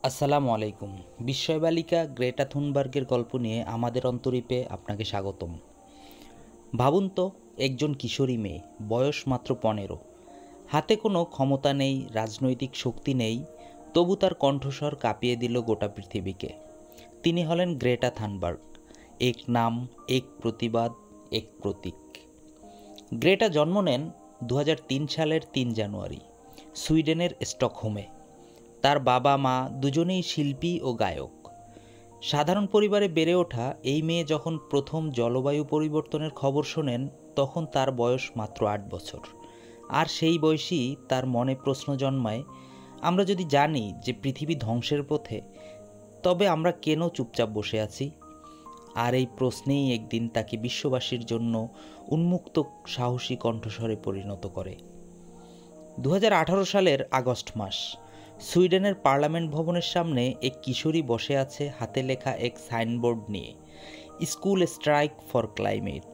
আসসালামু আলাইকুম। বিস্ময় বালিকা গ্রেটা থুনবার্গের গল্প নিয়ে আমাদের অন্তরীপে আপনাকে স্বাগতম। ভাবুন তো, একজন কিশোরী মেয়ে, বয়স মাত্র 15, হাতে কোনো ক্ষমতা নেই, রাজনৈতিক শক্তি নেই, তবু তার কণ্ঠস্বর কাঁপিয়ে দিল গোটা পৃথিবীকে। তিনি হলেন গ্রেটা থানবার্গ। এক নাম, এক প্রতিবাদ, এক প্রতীক। গ্রেটা জন্ম নেন 2003 সালের 3 জানুয়ারি সুইডেনের স্টকহোমে। তার বাবা মা দুজনেই শিল্পী ও গায়ক। সাধারণ পরিবারে বেড়ে ওঠা এই মেয়ে যখন প্রথম জলবায়ু পরিবর্তনের খবর শোনেন, তখন তার বয়স মাত্র 8 বছর। আর সেই বয়সেই তার মনে প্রশ্ন জন্মায়, আমরা যদি জানি যে পৃথিবী ধ্বংসের পথে, তবে আমরা কেন চুপচাপ বসে আছি? আর এই প্রশ্নেই একদিন তাকে বিশ্ববাসীর জন্য উন্মুক্ত সাহসী কণ্ঠস্বরে পরিণত করে। 2018 সালের আগস্ট মাস, সুইডেনের পার্লামেন্ট ভবনের সামনে এক কিশোরী বসে আছে হাতে লেখা এক সাইনবোর্ড নিয়ে, স্কুল স্ট্রাইক ফর ক্লাইমেট।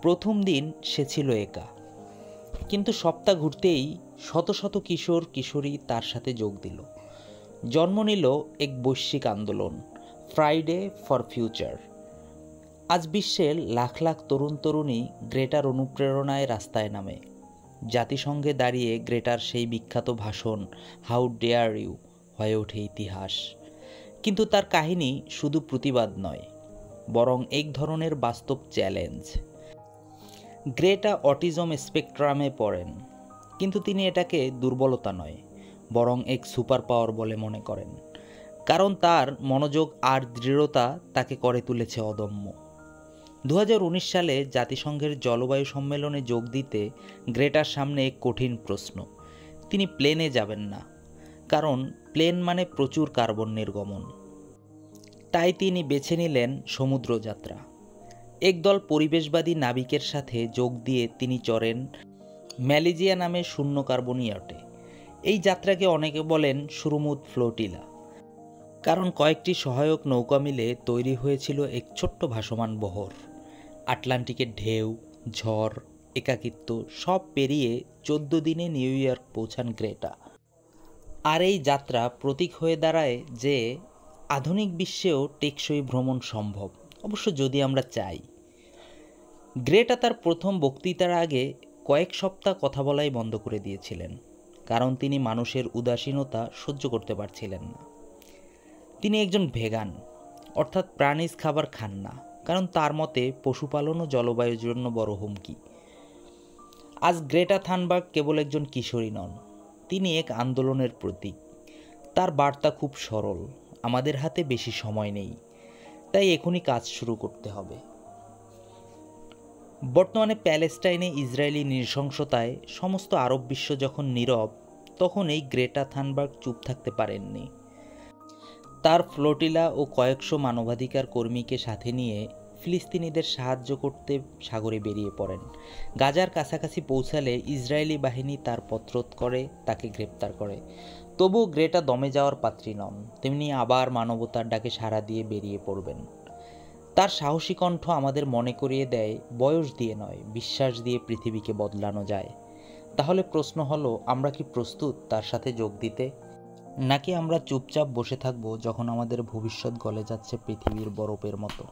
প্রথম দিন সে ছিল একা, কিন্তু সপ্তাহ ঘুরতেই শত শত কিশোর কিশোরী তার সাথে যোগ দিল। জন্ম নিল এক বৈশ্বিক আন্দোলন, ফ্রাইডে ফর ফিউচার। আজ বিশ্বের লাখ লাখ তরুণ তরুণী গ্রেটার অনুপ্রেরণায় রাস্তায় নামে। জাতিসংঘে দাঁড়িয়ে গ্রেটার সেই বিখ্যাত ভাষণ হাউ ডেয়ার ইউ হয়ে ওঠে ইতিহাস। কিন্তু তার কাহিনী শুধু প্রতিবাদ নয়, বরং এক ধরনের বাস্তব চ্যালেঞ্জ। গ্রেটা অটিজম স্পেকট্রামে পড়েন, কিন্তু তিনি এটাকে দুর্বলতা নয়, বরং এক সুপার পাওয়ার বলে মনে করেন। কারণ তার মনোযোগ আর দৃঢ়তা তাকে করে তুলেছে অদম্য। 2019 সালে জাতিসংঘের জলবায়ু সম্মেলনে যোগ দিতে গ্রেটার সামনে এক কঠিন প্রশ্ন। তিনি প্লেনে যাবেন না, কারণ প্লেন মানে প্রচুর কার্বন নির্গমন। তাই তিনি বেছে নিলেন সমুদ্র যাত্রা। একদল পরিবেশবাদী নাবিকের সাথে যোগ দিয়ে তিনি চড়েন ম্যালেজিয়া নামে শূন্য কার্বন ইয়াটে। এই যাত্রাকে অনেকে বলেন সুরুমুদ ফ্লোটিলা, কারণ কয়েকটি সহায়ক নৌকা মিলে তৈরি হয়েছিল এক ছোট্ট ভাসমান বহর। আটলান্টিকের ঢেউ, ঝড়, একাকিত্ব সব পেরিয়ে 14 দিনে নিউ ইয়র্ক পৌঁছান গ্রেটা। আর এই যাত্রা প্রতীক হয়ে দাঁড়ায় যে আধুনিক বিশ্বেও টেকসই ভ্রমণ সম্ভব, অবশ্য যদি আমরা চাই। গ্রেটা তার প্রথম বক্তৃতার আগে কয়েক সপ্তাহ কথা বলাই বন্ধ করে দিয়েছিলেন, কারণ তিনি মানুষের উদাসীনতা সহ্য করতে পারছিলেন না। তিনি একজন ভেগান, অর্থাৎ প্রাণীজ খাবার খান না, কারণ তার মতে পশুপালনও জলবায়ুর জন্য বড় হুমকি। আজ গ্রেটা থানবার্গ কেবল একজন কিশোরী নন, তিনি এক আন্দোলনের প্রতীক। তার বার্তা খুব সরল, আমাদের হাতে বেশি সময় নেই, তাই এখনই কাজ শুরু করতে হবে। বর্তমানে প্যালেস্টাইনে ইসরায়েলি নৃশংসতায় সমস্ত আরব বিশ্ব যখন নীরব, তখন এই গ্রেটা থানবার্গ চুপ থাকতে পারেননি। তার ফ্লোটিলা ও কয়েকশো মানবাধিকার কর্মীকে সাথে নিয়ে ফিলিস্তিনিদের সাহায্য করতে সাগরে বেরিয়ে পড়েন। গাজার কাছাকাছি পৌঁছালে ইসরায়েলি বাহিনী তার পথরোধ করে, তাকে গ্রেপ্তার করে। তবুও গ্রেটা দমে যাওয়ার পাত্রী নন, তেমনি আবার মানবতার ডাকে সাড়া দিয়ে বেরিয়ে পড়বেন। তার সাহসী কণ্ঠ আমাদের মনে করিয়ে দেয়, বয়স দিয়ে নয়, বিশ্বাস দিয়ে পৃথিবীকে বদলানো যায়। তাহলে প্রশ্ন হলো, আমরা কি প্রস্তুত তার সাথে যোগ দিতে? নাকি আমরা চুপচাপ বসে থাকবো যখন আমাদের ভবিষ্যৎ গলে যাচ্ছে পৃথিবীর বরফের মতো?